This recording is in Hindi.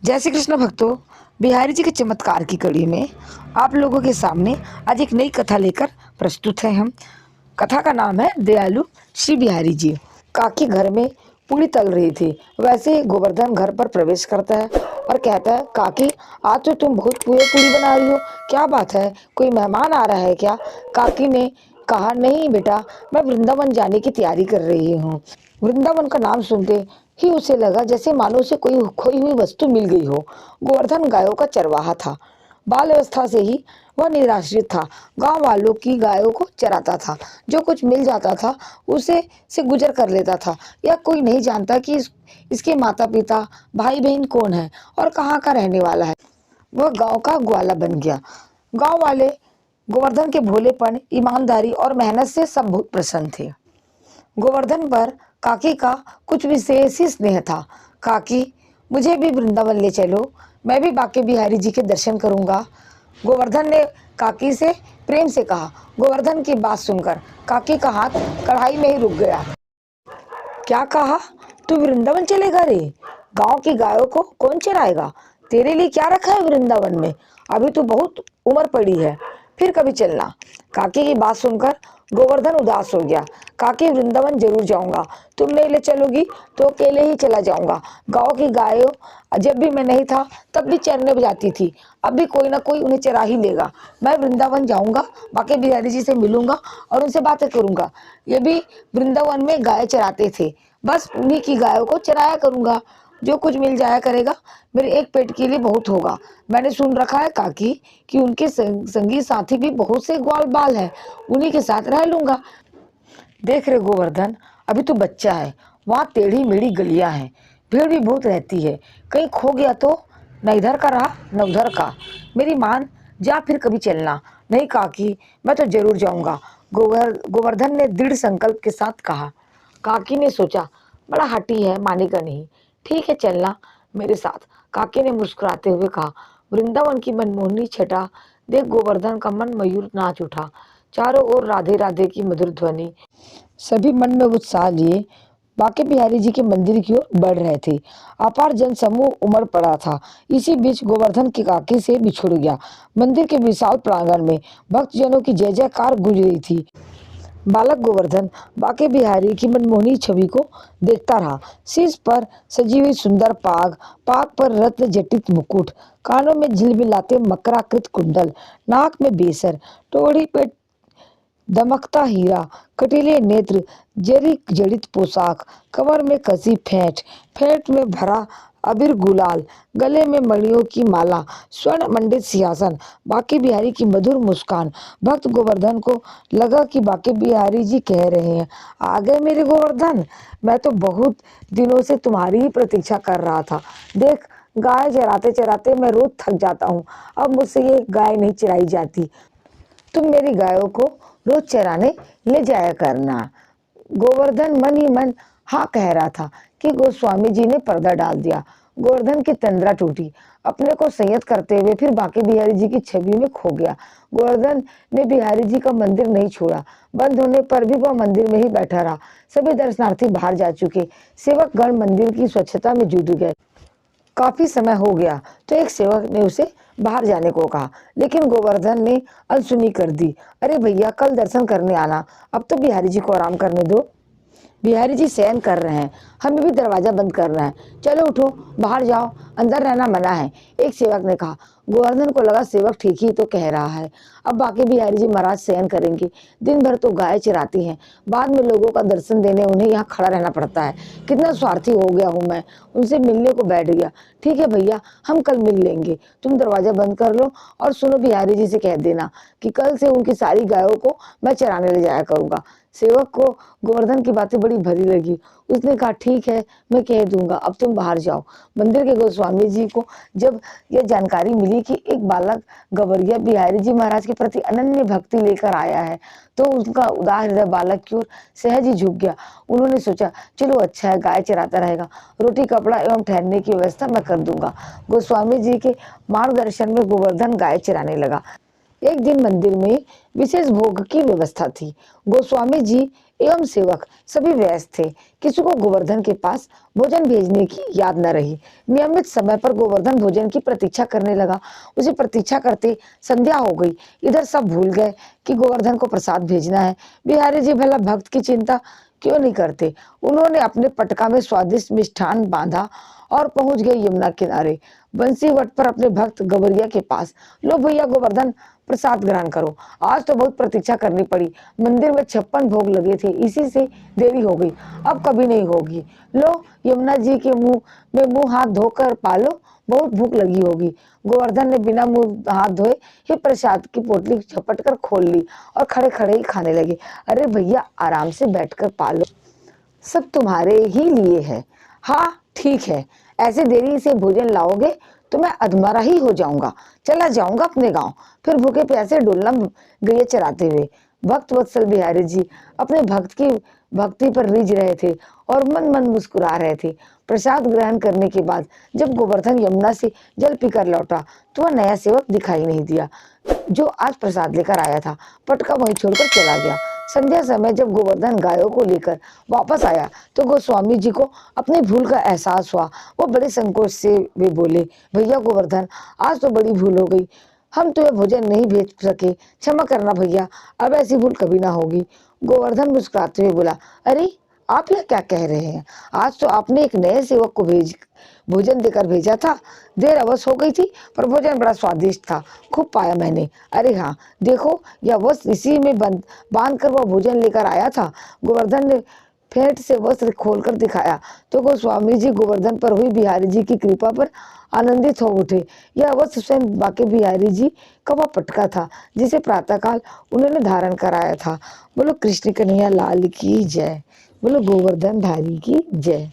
जय श्री कृष्ण भक्तों। बिहारी जी के चमत्कार की कड़ी में आप लोगों के सामने आज एक नई कथा लेकर प्रस्तुत है हम। कथा का नाम है दयालु श्री बिहारी जी। काकी घर में पूड़ी तल रही थी। वैसे ही गोवर्धन घर पर प्रवेश करता है और कहता है, काकी आज तो तुम बहुत पूड़ी बना रही हो, क्या बात है, कोई मेहमान आ रहा है क्या? काकी ने कहा, नहीं बेटा, मैं वृंदावन जाने की तैयारी कर रही हूँ। वृंदावन का नाम सुनते ही उसे लगा जैसे मानो उसे कोई खोई हुई वस्तु मिल गई हो। गोवर्धन गायों का चरवाहा था। बाल अवस्था से ही वह निराश्रित था। गांव वालों की गायों को चराता था। जो कुछ मिल जाता था उसे से गुजर कर लेता था। यह कोई नहीं जानता कि इसके माता पिता भाई बहन कौन है और कहाँ का रहने वाला है। वह गांव का ग्वाला बन गया। गांव वाले गोवर्धन के भोलेपन, ईमानदारी और मेहनत से सब बहुत प्रसन्न थे। गोवर्धन पर काकी का कुछ विशेष ही स्नेह था। काकी, मुझे भी वृंदावन ले चलो, मैं भी बाके बिहारी जी के दर्शन करूंगा। गोवर्धन ने काकी से प्रेम से कहा। गोवर्धन की बात सुनकर काकी का हाथ कढ़ाई में ही रुक गया। क्या कहा? तू वृंदावन चलेगा रे? गांव की गायों को कौन चराएगा? तेरे लिए क्या रखा है वृंदावन में? अभी तो बहुत उम्र पड़ी है, फिर कभी चलना। काकी की बात सुनकर गोवर्धन उदास हो गया। काकी, वृंदावन जरूर जाऊंगा, तुम नहीं ले चलोगी तो अकेले ही चला जाऊंगा। गांव की गायों जब भी मैं नहीं था तब भी चरने जाती थी, अब भी कोई ना कोई उन्हें चरा ही लेगा। मैं वृंदावन जाऊंगा, बाके बिहारी जी से मिलूंगा और उनसे बातें करूंगा। ये भी वृंदावन में गाय चराते थे, बस उन्हीं की गायों को चराया करूंगा। जो कुछ मिल जाया करेगा मेरे एक पेट के लिए बहुत होगा। मैंने सुन रखा है काकी कि उनके संगी साथी भी बहुत से ग्वाल बाल है, उन्हीं के साथ रह लूंगा। देख रहे गोवर्धन, अभी तो बच्चा है, वहाँ टेढ़ी मेढ़ी गलियां हैं, भीड़ भी बहुत रहती है, कहीं खो गया तो न इधर का रहा न उधर का। मेरी मान जा, फिर कभी चलना। नहीं काकी, मैं तो जरूर जाऊंगा, गोवर्धन ने दृढ़ संकल्प के साथ कहा। काकी ने सोचा, बड़ा हठी है, मानेगा नहीं, ठीक है चलना मेरे साथ। काकी ने मुस्कुराते हुए कहा। वृंदावन की मनमोहनी छटा देख गोवर्धन का मन मयूर नाच उठा। चारों ओर राधे राधे की मधुर ध्वनि। सभी मन में उत्साह लिए बाके बिहारी जी के मंदिर की ओर बढ़ रहे थे। अपार जनसमूह उमड़ पड़ा था। इसी बीच गोवर्धन की काकी से बिछुड़ गया। मंदिर के विशाल प्रांगण में भक्तजनों की जय जयकार गूंज रही थी। बालक गोवर्धन बाके बिहारी की मनमोहनी छवि को देखता रहा। शीश पर सजी हुई सुंदर पाग, पाग पर रत्न जटित मुकुट, कानों में झिलमिलाते मकराकृत कुंडल, नाक में बेसर, टोड़ी पे दमकता हीरा, कटीले नेत्र, जरी जड़ित पोशाक, कमर में कसी फेंट, फेंट में भरा अबीर गुलाल, गले में मणियों की माला, स्वर्ण मंडित सिंहासन, बाके बिहारी की मधुर मुस्कान। भक्त गोवर्धन को लगा कि बाके बिहारी जी कह रहे हैं, आ गए मेरे गोवर्धन, मैं तो बहुत दिनों से तुम्हारी ही प्रतीक्षा कर रहा था। देख, गाय चराते चराते मैं रोज थक जाता हूँ, अब मुझसे ये गाय नहीं चराई जाती, तुम मेरी गायों को रोज चराने ले जाया करना। गोवर्धन मन ही मन हाँ कह रहा था कि गोस्वामी जी ने पर्दा डाल दिया। गोवर्धन की तंद्रा टूटी। अपने को संयत करते हुए फिर बाके बिहारी जी की छवि में खो गया। गोवर्धन ने बिहारी जी का मंदिर नहीं छोड़ा। बंद होने पर भी वह मंदिर में ही बैठा रहा। सभी दर्शनार्थी बाहर जा चुके। सेवक गण मंदिर की स्वच्छता में जुट गए। काफी समय हो गया तो एक सेवक ने उसे बाहर जाने को कहा, लेकिन गोवर्धन ने अनसुनी कर दी। अरे भैया, कल दर्शन करने आना, अब तो बिहारी जी को आराम करने दो। बिहारी जी शयन कर रहे हैं, हमें भी दरवाजा बंद करना है, चलो उठो, बाहर जाओ, अंदर रहना मना है, एक सेवक ने कहा। गोवर्धन को लगा सेवक ठीक ही तो कह रहा है। अब बाके बिहारी जी महाराज शयन करेंगे, दिन भर तो गाय चराती हैं, बाद में लोगों का दर्शन देने उन्हें यहाँ खड़ा रहना पड़ता है। कितना स्वार्थी हो गया हूँ मैं, उनसे मिलने को बैठ गया। ठीक है भैया, हम कल मिल लेंगे, तुम दरवाजा बंद कर लो और सुनो, बिहारी जी से कह देना कि कल से उनकी सारी गायों को मैं चराने ले जाया करूंगा। सेवक को गोवर्धन की बातें बड़ी भली लगी। उसने कहा, ठीक है, मैं कह दूंगा, अब तुम बाहर जाओ। मंदिर के गोस्वामी जी को जब यह जानकारी मिली कि एक बालक गवरिया बिहारी जी महाराज के प्रति अनन्य भक्ति लेकर आया है, तो उनका उदार हृदय बालक की ओर सहज ही झुक गया। उन्होंने सोचा, चलो अच्छा है, गाय चराता रहेगा, रोटी कपड़ा एवं ठहरने की व्यवस्था मैं कर दूंगा। गोस्वामी जी के मार्गदर्शन में गोवर्धन गाय चराने लगा। एक दिन मंदिर में विशेष भोग की व्यवस्था थी। गोस्वामी जी एवं सेवक सभी व्यस्त थे। किसी को गोवर्धन के पास भोजन भेजने की याद न रही। नियमित समय पर गोवर्धन भोजन की प्रतीक्षा करने लगा। उसे प्रतीक्षा करते संध्या हो गई। इधर सब भूल गए कि गोवर्धन को प्रसाद भेजना है। बिहारी जी भला भक्त की चिंता क्यों नहीं करते। उन्होंने अपने पटका में स्वादिष्ट मिष्ठान बांधा और पहुंच गए यमुना किनारे। बंसी वट पर अपने भक्त गवरिया के पास, लो भैया गोवर्धन प्रसाद ग्रहण करो। आज तो बहुत प्रतीक्षा करनी पड़ी। मंदिर में 56 भोग लगे थे, इसी से देरी हो गई। अब कभी नहीं होगी। लो यमुना जी के मुंह में मुंह हाथ धोकर पालो, बहुत भूख लगी होगी। गोवर्धन ने बिना मुंह हाथ धोए ही प्रसाद की पोटली झपट कर खोल ली और खड़े खड़े ही खाने लगे। अरे भैया आराम से बैठकर पालो, सब तुम्हारे ही लिए है। हाँ ठीक है, ऐसे देरी से भोजन लाओगे तो मैं अधमरा ही हो जाऊंगा, चला जाऊंगा अपने गांव। फिर भूखे प्यासे डोलना गैया चराते हुए भक्त वत्सल बिहारी जी अपने भक्त की भक्ति पर रिझ रहे थे और मन मन मुस्कुरा रहे थे। प्रसाद ग्रहण करने के बाद जब गोवर्धन यमुना से जल पीकर लौटा तो वह नया सेवक दिखाई नहीं दिया जो आज प्रसाद लेकर आया था। पटका वहीं छोड़कर चला गया। संध्या समय जब गोवर्धन गायों को लेकर वापस आया तो गोस्वामी जी को अपनी भूल का एहसास हुआ। वो बड़े संकोच से वे बोले, भैया गोवर्धन आज तो बड़ी भूल हो गई, हम तुम्हें भोजन नहीं भेज सके, क्षमा करना भैया, अब ऐसी भूल कभी ना होगी। गोवर्धन मुस्कुराते हुए बोला, अरे आप यह क्या कह रहे हैं, आज तो आपने एक नए सेवक को भोजन देकर भेजा था। देर अवश्य हो गई थी पर भोजन बड़ा स्वादिष्ट था, खूब पाया मैंने। अरे हाँ देखो, यह वस्त्र इसी में बांध कर वह भोजन लेकर आया था। गोवर्धन ने फेंट से वस्त्र खोलकर दिखाया तो गोस्वामी जी गोवर्धन पर हुई बिहारी जी की कृपा पर आनंदित हो उठे। यह वस्त्र स्वयं बाके बिहारी जी का वह पटका था जिसे प्रातःकाल उन्होंने धारण कराया था। बोलो कृष्ण कन्हैया लाल की जय, बोलो गोवर्धन धारी की जय।